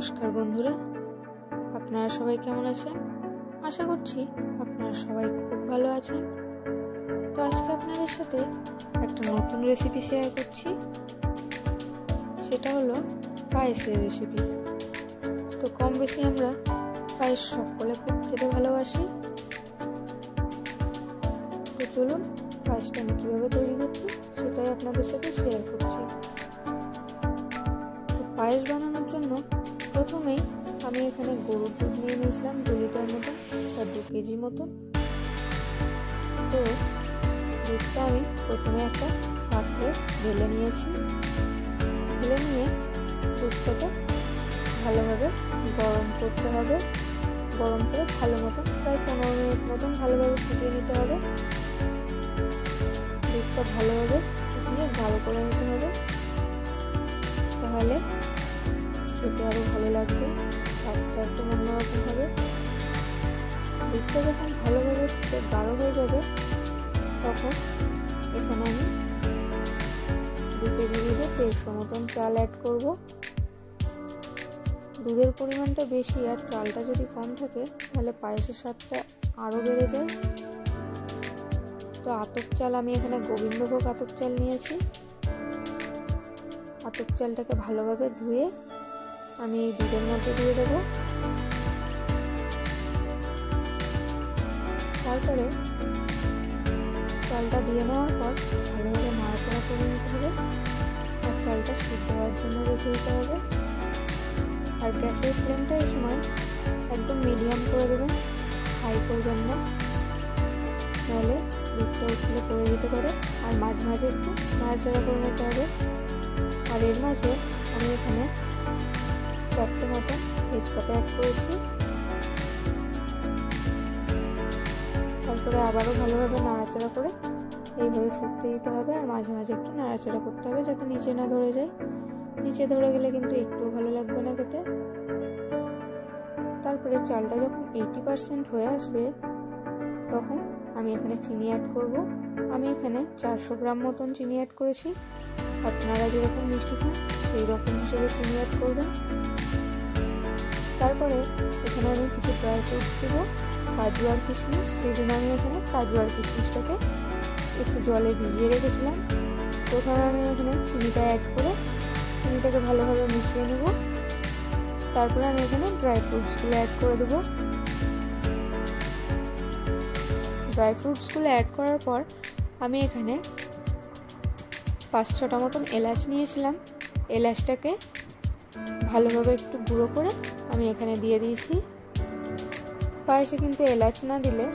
নমস্কার বন্ধুরা, আপনারা সবাই কেমন আছেন? আশা করছি আপনারা সবাই খুব ভালো আছেন। তো আজকে আপনাদের সাথে একটা নতুন রেসিপি শেয়ার করছি, সেটা হলো পায়েসের রেসিপি। তো কম বেশি আমরা পায়েস সকলে খুব খেতে ভালোবাসি। তো চলুন পায়েসটা আমি কীভাবে তৈরি করছি সেটাই আপনাদের সাথে শেয়ার করছি। পায়েস বানানোর জন্য প্রথমেই আমি এখানে গরুর দুধ নিয়ে নিয়েছিলাম 2 লিটার মতন, বা 2 কেজি মতন। তো দুধটা আমি প্রথমে একটা পাত্রে ঢেলে নিয়েছি। ঢেলে নিয়ে দুধটাকে ভালোভাবে গরম করতে হবে। গরম করে ভালো মতন প্রায় 15 মিনিট মতন ভালোভাবে ফুটিয়ে নিতে হবে। দুধটা ভালোভাবে ফুটিয়ে গাঢ় করে নিতে হবে, তাহলে খেতে আরও ভালো লাগবে, স্বাদটা একটু অন্যরকম হবে। দুধটা যখন ভালোভাবে গাঢ় হয়ে যাবে তখন এখানে আমি 2 কেজি দুধে 150 মতন চাল অ্যাড করব। দুধের পরিমাণটা বেশি আর চালটা যদি কম থাকে তাহলে পায়েসের স্বাদটা আরও বেড়ে যায়। তো আতপ চাল আমি এখানে গোবিন্দভোগ আতপ চাল নিয়েছি। আতপ চালটাকে ভালোভাবে ধুয়ে আমি এই দুধের মধ্যে দিয়ে দেবো। তারপরে চালটা দিয়ে নেওয়ার পর ভালোভাবে নাড়াচাড়া করে নিতে হবে, আর চালটা সিদ্ধ হওয়ার জন্য রেখে দিতে হবে। আর গ্যাসের ফ্লেমটা এই সময় একদম মিডিয়াম করে দেবেন, হাই করবেন না, নাহলে দুধটা উঠলে পড়ে যেতে পারে। আর মাঝে মাঝে একটু নাড়াচাড়া করে নিতে হবে। আর এর মাঝে আমি এখানে 4টে মতো তেজপাতা অ্যাড করেছি। তারপরে আবারও ভালোভাবে নাড়াচাড়া করে এইভাবে ফুটতে দিতে হবে। আর মাঝে মাঝে একটু নাড়াচাড়া করতে হবে যাতে নিচে না ধরে যায়। নিচে ধরে গেলে কিন্তু একটু ভালো লাগবে না খেতে। তারপরে চালটা যখন 80% হয়ে আসবে তখন আমি এখানে চিনি অ্যাড করব। আমি এখানে 400 গ্রাম মতন চিনি অ্যাড করেছি। আপনারা যেরকম মিষ্টি খান সেই রকম হিসেবে চিনি অ্যাড করবেন। তারপরে এখানে আমি কিছু ড্রাই ফ্রুটস দেবো, কাজু আর কিশমিশ। সেই জন্য আমি এখানে কাজু আর কিশমিশটাকে একটু জলে ভিজিয়ে রেখেছিলাম। প্রথমে আমি এখানে চিনিটা অ্যাড করে চিনিটাকে ভালোভাবে মিশিয়ে নেব। তারপরে আমি এখানে ড্রাই ফ্রুটসগুলো অ্যাড করে দেবো। ড্রাই ফ্রুটসগুলো অ্যাড করার পর আমি এখানে 5-6টা মতন এলাচ নিয়েছিলাম। এলাচটাকে ভালোভাবে একটু গুঁড়ো করে আমি এখানে দিয়ে দিয়েছি। পায়েসে কিন্তু এলাচ না দিলে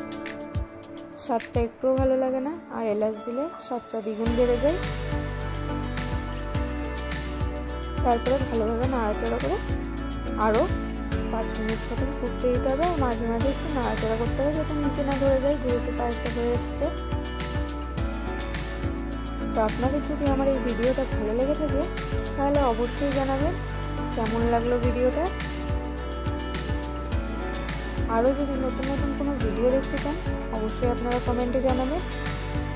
স্বাদটা একটুও ভালো লাগে না, আর এলাচ দিলে স্বাদটা দ্বিগুণ বেড়ে যায়। তারপরে ভালোভাবে নাড়াচাড়া করে আরও 5 মিনিট মতন ফুটতে দিতে হবে। আর মাঝে মাঝে একটু নাড়াচাড়া করতে হবে যাতে নিচে না ধরে যায়, যেহেতু পায়েসটা হয়ে এসছে। তো আপনাদের যদি আমার এই ভিডিওটা ভালো লেগে থাকে তাহলে অবশ্যই জানাবেন কেমন লাগলো ভিডিওটা। আরও যদি নতুন নতুন কোনো ভিডিও দেখতে চান অবশ্যই আপনারা কমেন্টে জানাবেন।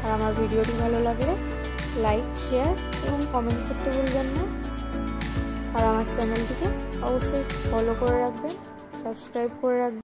আর আমার ভিডিওটি ভালো লাগলে লাইক, শেয়ার এবং কমেন্ট করতে ভুলবেন না। আর আমার চ্যানেলটিকে অবশ্যই ফলো করে রাখবেন, সাবস্ক্রাইব করে রাখবেন।